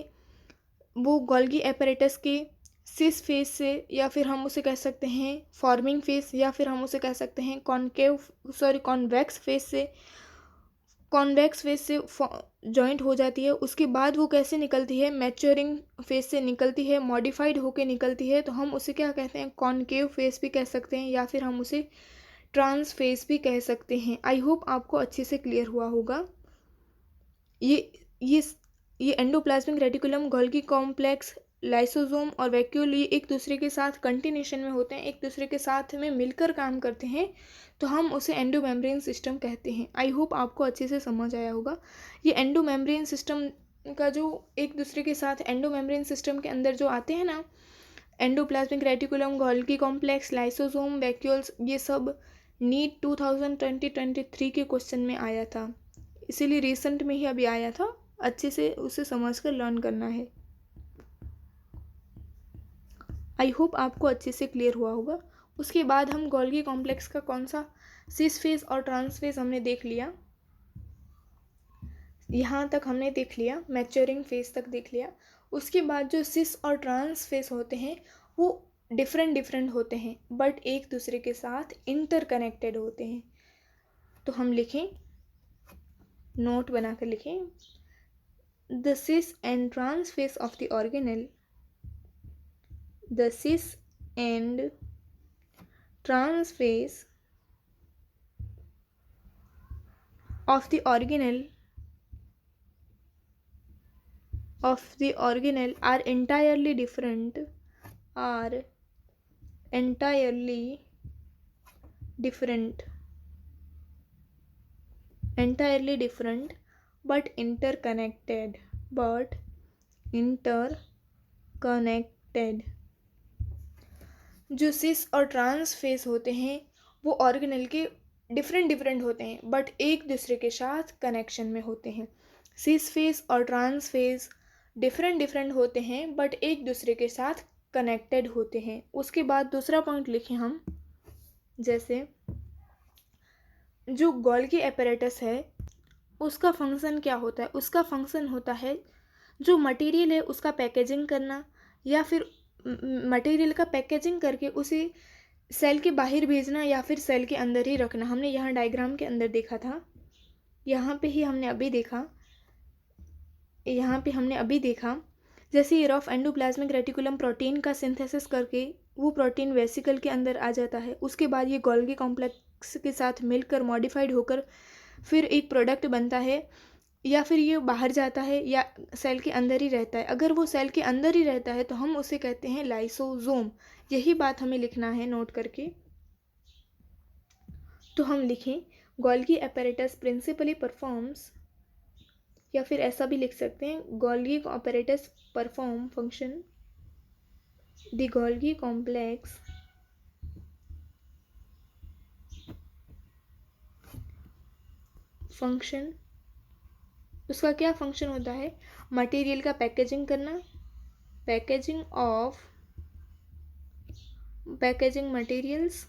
वो गोल्गी एपरेटस के सिस फेस से, या फिर हम उसे कह सकते हैं फॉर्मिंग फेस, या फिर हम उसे कह सकते हैं कॉन्वेक्स फेस से जॉइंट हो जाती है। उसके बाद वो कैसे निकलती है, मैच्योरिंग फेस से निकलती है, मॉडिफाइड होके निकलती है, तो हम उसे क्या कहते हैं, कॉनकेव फेस भी कह सकते हैं, या फिर हम उसे ट्रांस फेस भी कह सकते हैं। आई होप आपको अच्छे से क्लियर हुआ होगा। ये endoplasmic reticulum, Golgi complex, lysosome और वैक्यूल, ये एक दूसरे के साथ कंटिन्यूशन में होते हैं, एक दूसरे के साथ में मिलकर काम करते हैं, तो हम उसे एंडोमेम्ब्रेन सिस्टम कहते हैं। आई होप आपको अच्छे से समझ आया होगा। ये एंडोमेम्ब्रेन सिस्टम का जो एक दूसरे के साथ एंडोमेम्ब्रेन सिस्टम के अंदर जो आते हैं ना, endoplasmic reticulum, Golgi complex, lysosome, vacuoles, ये सब नीट 2023 के क्वेश्चन में आया था, इसीलिए रिसेंट में ही अभी आया था, अच्छे से उसे समझकर लर्न करना है। आई होप आपको अच्छे से क्लियर हुआ होगा। उसके बाद हम गोल्गी कॉम्प्लेक्स का कौन सा सिस फेज और ट्रांस फेज हमने देख लिया, यहाँ तक हमने देख लिया, मैच्योरिंग फेज तक देख लिया। उसके बाद जो सिस और ट्रांस फेज होते हैं वो डिफरेंट होते हैं बट एक दूसरे के साथ इंटरकनेक्टेड होते हैं। तो हम लिखें, नोट बनाकर लिखें, the cis and trans face of the organelle, the cis and trans face of the organelle are entirely different but interconnected जो सिस और ट्रांस फेज होते हैं वो ऑर्गेनेल के डिफरेंट होते हैं बट एक दूसरे के साथ कनेक्शन में होते हैं। सिस फेज और ट्रांस फेज डिफरेंट होते हैं बट एक दूसरे के साथ कनेक्टेड होते हैं। उसके बाद दूसरा पॉइंट लिखें हम, जैसे जो गोल्गी एपरेटस है उसका फंक्शन क्या होता है? उसका फंक्शन होता है जो मटेरियल है उसका पैकेजिंग करना या फिर मटेरियल का पैकेजिंग करके उसे सेल के बाहर भेजना या फिर सेल के अंदर ही रखना। हमने यहाँ डायग्राम के अंदर देखा था, यहाँ पे हमने अभी देखा जैसे ये रफ एंडोप्लाज्मिक रेटिकुलम प्रोटीन का सिंथेसिस करके वो प्रोटीन वेसिकल के अंदर आ जाता है। उसके बाद ये गोल्गी कॉम्प्लेक्स के साथ मिलकर मॉडिफाइड होकर फिर एक प्रोडक्ट बनता है या फिर ये बाहर जाता है या सेल के अंदर ही रहता है। अगर वो सेल के अंदर ही रहता है तो हम उसे कहते हैं लाइसोसोम। यही बात हमें लिखना है नोट करके। तो हम लिखें, गोल्गी एपरेटस प्रिंसिपली परफॉर्म्स, या फिर ऐसा भी लिख सकते हैं, Golgi apparatus perform function, the Golgi complex function. उसका क्या फंक्शन होता है? मटेरियल का पैकेजिंग करना, पैकेजिंग मटेरियल्स,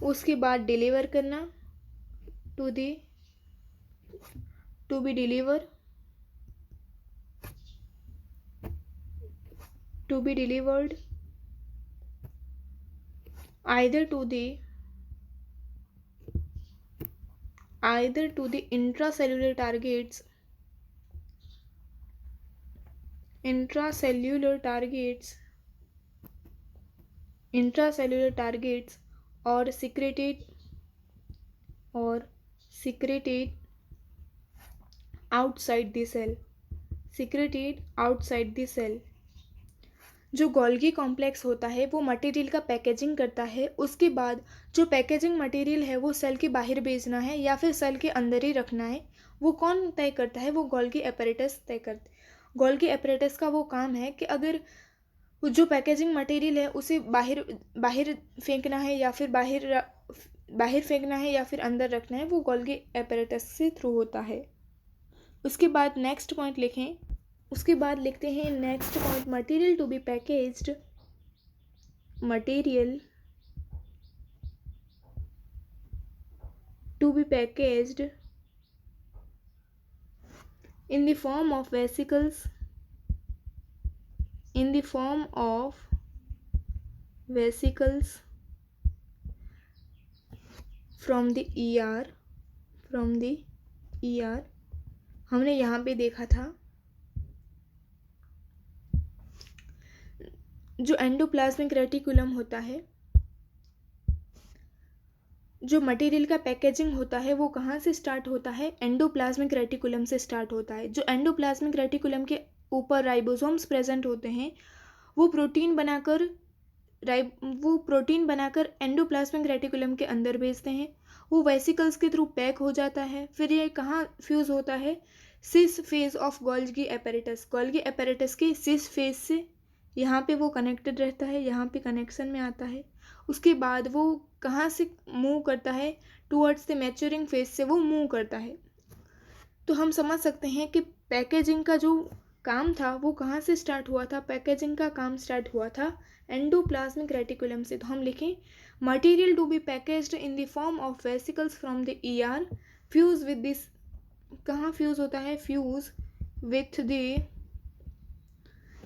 उसके बाद डिलीवर करना, to be delivered either to the intracellular targets or secreted outside the cell। जो गोल्गी कॉम्प्लेक्स होता है वो मटेरियल का पैकेजिंग करता है। उसके बाद जो पैकेजिंग मटेरियल है वो सेल के बाहर भेजना है या फिर सेल के अंदर ही रखना है, वो कौन तय करता है? वो गोल्गी एपरेटस तय करता है। गोल्गी एपरेटस का वो काम है कि अगर जो पैकेजिंग मटेरियल है उसे बाहर फेंकना है या फिर बाहर फेंकना है या फिर अंदर रखना है, वो गोल्गी एपरेटस से थ्रू होता है। उसके बाद नेक्स्ट पॉइंट लिखें, उसके बाद लिखते हैं next point, material to be packaged in the form of vesicles from the ER। हमने यहाँ पे देखा था जो एंडोप्लाज्मिक रेटिकुलम होता है, जो मटेरियल का पैकेजिंग होता है वो कहाँ से स्टार्ट होता है? एंडोप्लाज्मिक रेटिकुलम से स्टार्ट होता है। जो एंडोप्लाज्मिक रेटिकुलम के ऊपर राइबोसोम्स प्रेजेंट होते हैं वो प्रोटीन बनाकर एंडोप्लाज्मिक रेटिकुलम के अंदर भेजते हैं। वो वेसिकल्स के थ्रू पैक हो जाता है। फिर ये कहाँ फ्यूज़ होता है? सिस फेज ऑफ गोल्गी एपरेटस के सिस फेज से यहाँ पे वो कनेक्टेड रहता है, यहाँ पे कनेक्शन में आता है। उसके बाद वो कहाँ से मूव करता है? टूवर्ड्स द मैच्योरिंग फेज से वो मूव करता है। तो हम समझ सकते हैं कि पैकेजिंग का जो काम था वो कहाँ से स्टार्ट हुआ था? पैकेजिंग का काम स्टार्ट हुआ था एंडोप्लाज्मिक रेटिकुलम से। तो हम लिखें material to be packaged in the form of vesicles from the ER fuse with this, कहाँ फ्यूज होता है? Fuse with the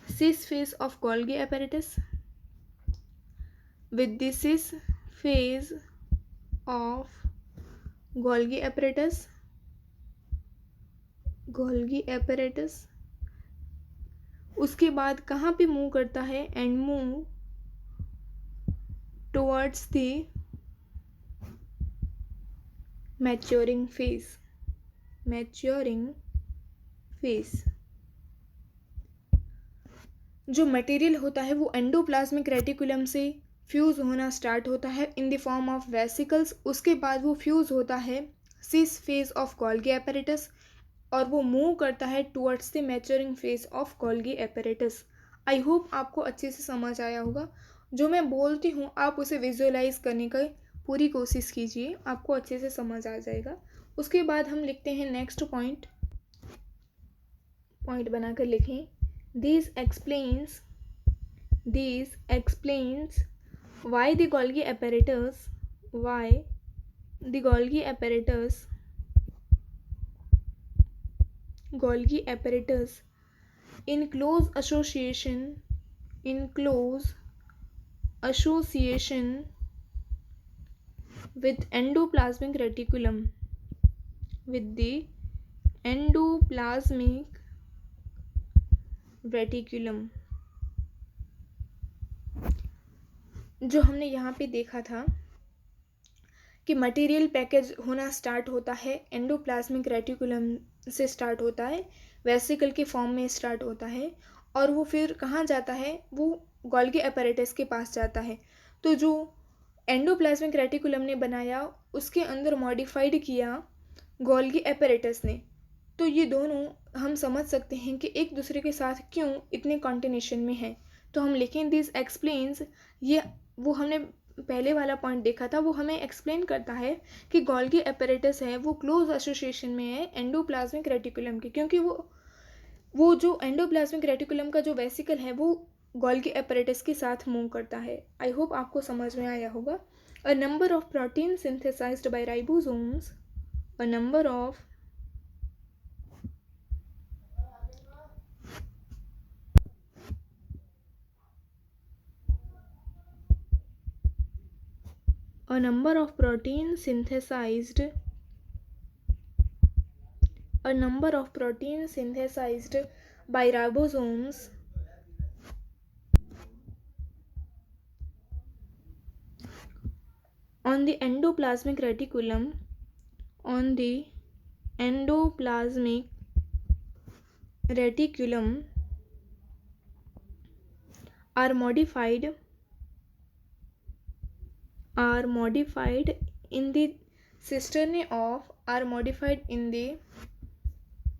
cis face of Golgi apparatus, with the cis phase of Golgi apparatus, उसके बाद कहाँ पे मूव करता है? And move towards the maturing phase. जो मटेरियल होता है वो एंडोप्लाज्मिक रेटिकुलम से फ्यूज़ होना स्टार्ट होता है इन द फॉर्म ऑफ वेसिकल्स। उसके बाद वो फ्यूज़ होता है सिस फेज ऑफ गोल्गी apparatus और वो मूव करता है towards the maturing phase of Golgi apparatus। I hope आपको अच्छे से समझ आया होगा। जो मैं बोलती हूँ आप उसे विजुअलाइज करने की पूरी कोशिश कीजिए, आपको अच्छे से समझ आ जाएगा। उसके बाद हम लिखते हैं नेक्स्ट पॉइंट बनाकर लिखें These explains why the Golgi apparatus in close association with endoplasmic reticulum, with the endoplasmic reticulum. जो हमने यहाँ पे देखा था कि मटेरियल पैकेज होना स्टार्ट होता है एंडोप्लाज्मिक रेटिकुलम से स्टार्ट होता है, वेसिकल के फॉर्म में स्टार्ट होता है और वो फिर कहाँ जाता है? वो गोल्गी apparatus के पास जाता है। तो जो एंडोप्लाज्मिक रेटिकुलम ने बनाया उसके अंदर मॉडिफाइड किया गोल्गी apparatus ने। तो ये दोनों हम समझ सकते हैं कि एक दूसरे के साथ क्यों इतने कॉन्टिनेशन में है। तो हम लिखें दिस एक्सप्लेन्स, ये वो हमने पहले वाला पॉइंट देखा था, वो हमें एक्सप्लेन करता है कि गोल्गी apparatus है वो क्लोज एसोसिएशन में है एंडोप्लाज्मिक रेटिकुलम के, क्योंकि वो जो एंडोप्लाज्मिक रेटिकुलम का जो वेसिकल है वो गोल्गी apparatus के साथ मूव करता है। आई होप आपको समझ में आया होगा। A number of protein synthesized by ribosomes, a number of protein synthesized by ribosomes on the endoplasmic reticulum are modified in the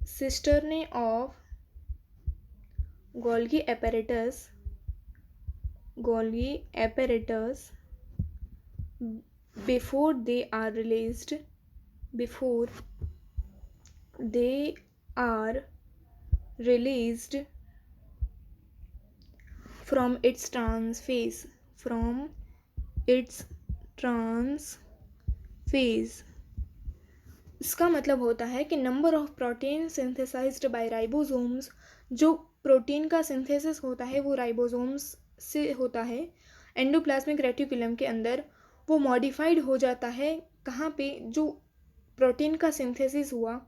cisternae of Golgi apparatus before they are released from its trans phase इसका मतलब होता है कि number of protein synthesized by ribosomes, जो प्रोटीन का सिंथेसिस होता है वो राइबोसोम्स से होता है एंडोप्लाज्मिक रेटिकुलम के अंदर, वो मॉडिफाइड हो जाता है कहाँ पे? जो प्रोटीन का सिंथेसिस हुआ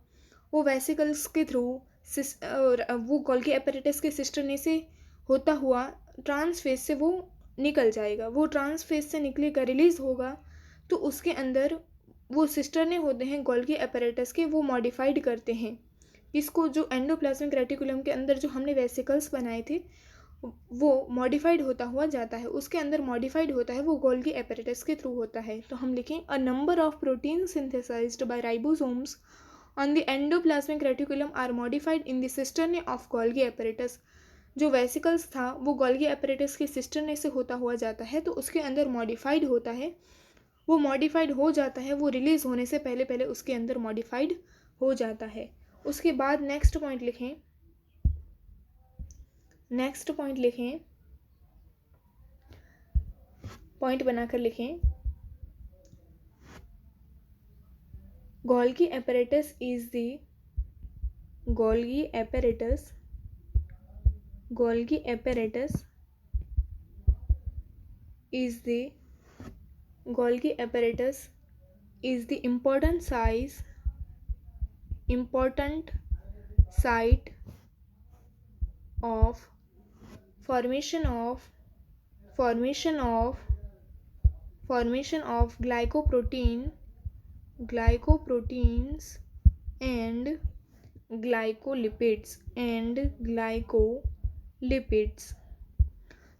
वो वेसिकल्स के थ्रू वो गोल्गी apparatus के सिस्टरने से होता हुआ ट्रांस फेज से वो निकल जाएगा। वो ट्रांस फेज से निकलेगा, रिलीज होगा, तो उसके अंदर वो सिस्टरने होते हैं गोल्गी apparatus के, वो मॉडिफाइड करते हैं इसको। जो एंडोप्लाज्मिक रेटिकुलम के अंदर जो हमने वेसिकल्स बनाए थे वो मॉडिफाइड होता हुआ जाता है, उसके अंदर मॉडिफाइड होता है वो गोल्गी apparatus के थ्रू होता है। तो हम लिखें a number of protein synthesized by ribosomes on the endoplasmic reticulum are modified in the cisternae of Golgi apparatus। जो वेसिकल्स था वो गोल्गी apparatus के सिस्टरने से होता हुआ जाता है, तो उसके अंदर मॉडिफाइड होता है, वो मॉडिफाइड हो जाता है, वो रिलीज़ होने से पहले पहले उसके अंदर मॉडिफाइड हो जाता है। उसके बाद नेक्स्ट पॉइंट लिखें नेक्स्ट पॉइंट लिखें, पॉइंट बनाकर लिखें, Golgi apparatus is the Golgi apparatus is the Golgi apparatus is the important site of formation of glycoproteins and glycolipids।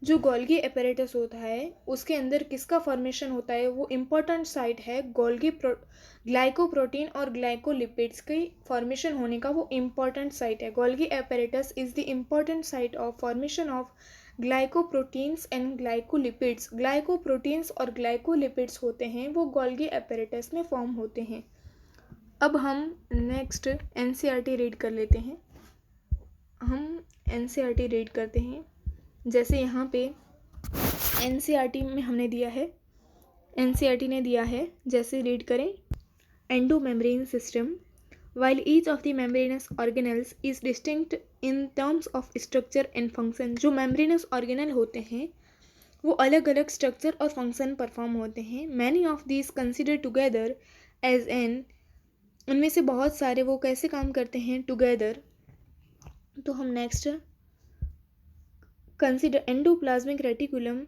जो गोल्गी एपेरेटस होता है उसके अंदर किसका फॉर्मेशन होता है, वो इम्पोर्टेंट साइट है ग्लाइकोप्रोटीन और ग्लाइकोलिपिड्स की फॉर्मेशन होने का वो इम्पोर्टेंट साइट है। Golgi apparatus is the important site of formation of glycoproteins and glycolipids. Glycoproteins और ग्लाइकोलिपिड्स होते हैं वो गोल्गी एपेरेटस में फॉर्म होते हैं। अब हम नेक्स्ट एनसीईआरटी रीड कर लेते हैं। हम एनसीईआरटी रीड करते हैं। जैसे यहाँ पे एनसीईआरटी में हमने दिया है, एनसीईआरटी ने दिया है, जैसे रीड करें, endomembrane system while each of the membranous organelles is distinct in terms of structure and function। जो membranous organelle होते हैं वो अलग अलग स्ट्रक्चर और फंक्शन परफॉर्म होते हैं। many of these consider together as an, उनमें से बहुत सारे वो कैसे काम करते हैं, टुगेदर। तो हम next consider endoplasmic reticulum,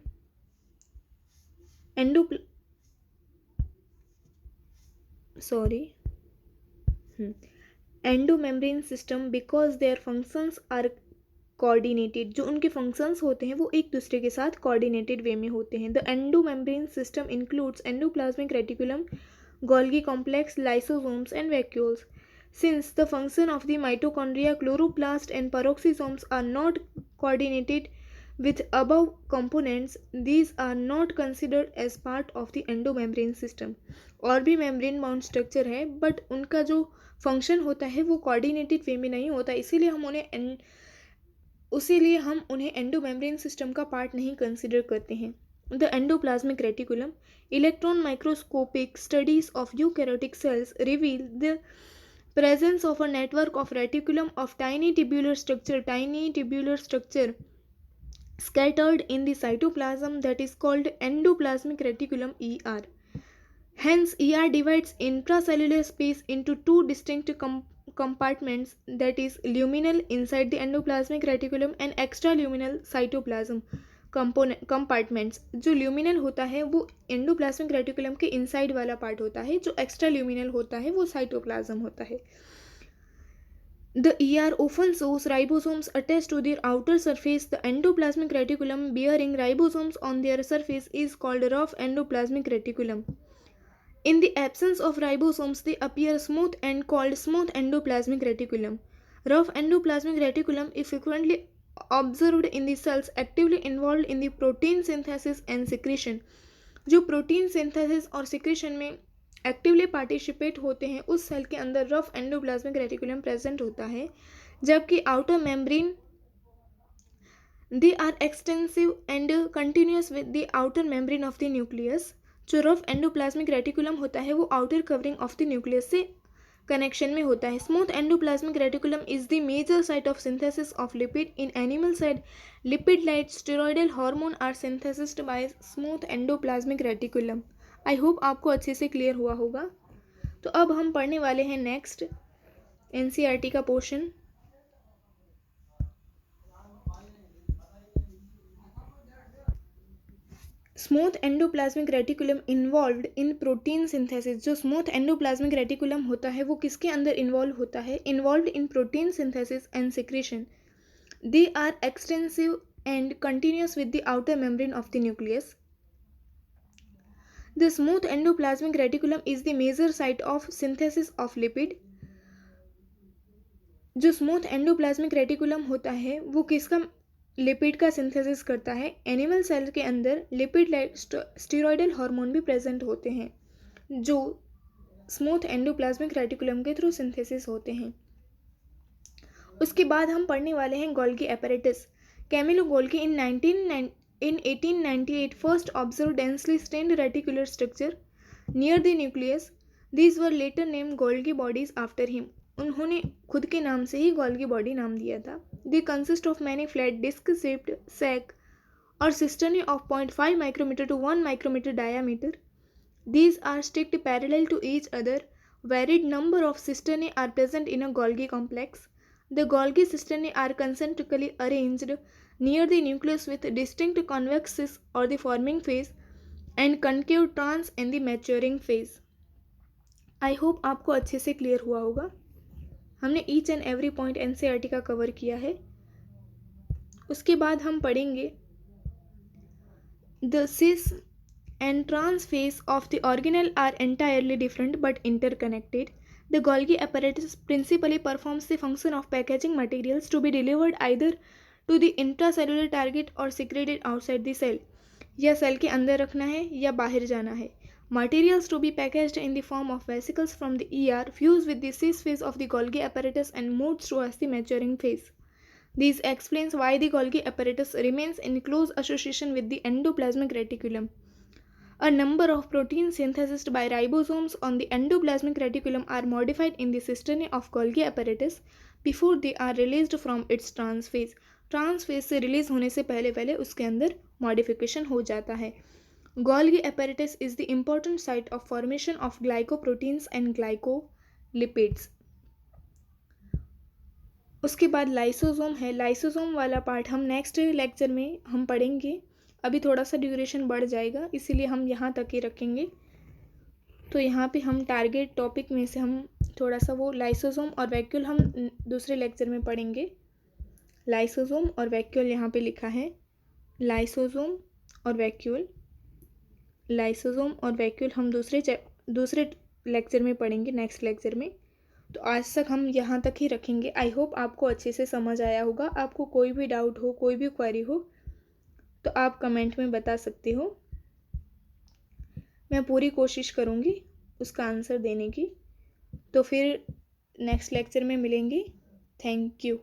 endomembrane system because their functions are coordinated. जो उनके फंक्शंस होते हैं वो एक दूसरे के साथ कोऑर्डिनेटेड वे में होते हैं। The endomembrane system includes endoplasmic reticulum, Golgi complex, lysosomes and vacuoles. Since the function of the mitochondria, chloroplast and peroxisomes are not coordinated with above components, these are not considered as part of the endomembrane system। और भी membrane bound structure है बट उनका जो फंक्शन होता है वो कोऑर्डिनेटेड वे में नहीं होता, इसीलिए हम उन्हें एंडोमेम्ब्रेन सिस्टम का पार्ट नहीं कंसिडर करते हैं। The endoplasmic reticulum, electron microscopic studies of eukaryotic cells reveal the presence of a network of reticulum of tiny tubular structure scattered in the cytoplasm that is called endoplasmic reticulum ER। Hence ER divides intracellular space into two distinct compartments, that is luminal inside the endoplasmic reticulum and extraluminal cytoplasm compartments. जो ल्यूमिनल होता है वो एंडोप्लाज्मिक रेटिकुलम के इनसाइड वाला पार्ट होता है, जो एक्स्ट्रा ल्यूमिनल होता है वो साइटोप्लाज्म होता है। The ER often shows ribosomes attached to their outer surface। The endoplasmic reticulum bearing ribosomes on their surface is called rough endoplasmic reticulum। In the absence of ribosomes they appear smooth and called smooth endoplasmic reticulum। Rough endoplasmic reticulum is frequently observed in the cells actively involved in the protein synthesis and secretion। जो प्रोटीन सिंथेसिस और सिक्रेशन में एक्टिवली पार्टिसिपेट होते हैं उस सेल के अंदर रफ एंडोप्लाज्मिक रेटिकुलम प्रेजेंट होता है, जबकि outer membrane they are extensive and continuous with the outer membrane of the nucleus. जो रफ एंडोप्लाज्मिक रेटिकुलम होता है वो outer covering of the nucleus से कनेक्शन में होता है। Smooth endoplasmic reticulum is the major site of synthesis of lipid in animal cell. Lipid like steroidal hormone are synthesised by smooth endoplasmic reticulum. I hope आपको अच्छे से क्लियर हुआ होगा। तो अब हम पढ़ने वाले हैं नेक्स्ट एनसीईआरटी का portion. Smooth endoplasmic reticulum involved in protein synthesis. जो स्मूथ एंडोप्लाज्मिक रेटिकुलम होता है वो किसके अंदर इन्वॉल्व होता है, involved in protein synthesis and secretion. They are extensive and continuous with the outer membrane of the nucleus. The smooth endoplasmic reticulum is the major site of synthesis of lipid. जो स्मूथ एंडोप्लाज्मिक रेटिकुलम होता है वो किसका लिपिड का सिंथेसिस करता है। एनिमल सेल के अंदर लिपिड लाइक स्टेरॉयडल हार्मोन भी प्रेजेंट होते हैं जो स्मूथ एंडोप्लाज्मिक रेटिकुलम के थ्रू सिंथेसिस होते हैं। उसके बाद हम पढ़ने वाले हैं Golgi apparatus. Camillo Golgi in 1898 first observed densely stained reticular structure near the nucleus. These were later named Golgi bodies after him. उन्होंने खुद के नाम से ही गोल्गी बॉडी नाम दिया था. They consist of many flat disc-shaped sac or cisternae of 0.5 micrometer to 1 micrometer diameter. These are stacked parallel to each other. Varied number of cisternae are present in a Golgi complex. The Golgi cisternae are concentrically arranged near the nucleus with distinct convexes or the forming phase and concave trans in the maturing phase. I hope आपको अच्छे से क्लियर हुआ होगा. हमने each and every point NCERT का कवर किया है. उसके बाद हम पढ़ेंगे the cis and trans phase of the organelle are entirely different but interconnected. The Golgi apparatus principally performs the function of packaging materials to be delivered either to the intracellular target or secreted outside the cell. या सेल के अंदर रखना है या बाहर जाना है. Materials to be packaged in the form of vesicles from the ER fuse with the cis phase of the Golgi apparatus and moved towards the maturing phase. This explains why the Golgi apparatus remains in close association with the endoplasmic reticulum. A number of proteins synthesized by ribosomes on the endoplasmic reticulum are modified in the cisternae of Golgi apparatus before they are released from its trans phase. Trans phase से रिलीज होने से पहले उसके अंदर मॉडिफिकेशन हो जाता है. Golgi apparatus is the important site of formation of glycoproteins and glycolipids. उसके बाद लाइसोसोम है. लाइसोसोम वाला पार्ट हम नेक्स्ट लेक्चर में हम पढ़ेंगे. अभी थोड़ा सा ड्यूरेशन बढ़ जाएगा इसीलिए हम यहाँ तक ही रखेंगे. तो यहाँ पे हम टारगेट टॉपिक में से हम थोड़ा सा वो लाइसोसोम और वैक्यूल हम दूसरे लेक्चर में पढ़ेंगे. लाइसोसोम और वैक्यूल यहाँ पे लिखा है. लाइसोसोम और वैक्यूल, लाइसोसोम और वैक्यूल हम दूसरे लेक्चर में पढ़ेंगे, नेक्स्ट लेक्चर में. तो आज तक हम यहाँ तक ही रखेंगे. आई होप आपको अच्छे से समझ आया होगा. आपको कोई भी डाउट हो, कोई भी क्वेरी हो तो आप कमेंट में बता सकते हो. मैं पूरी कोशिश करूँगी उसका आंसर देने की. तो फिर नेक्स्ट लेक्चर में मिलेंगे. Thank you.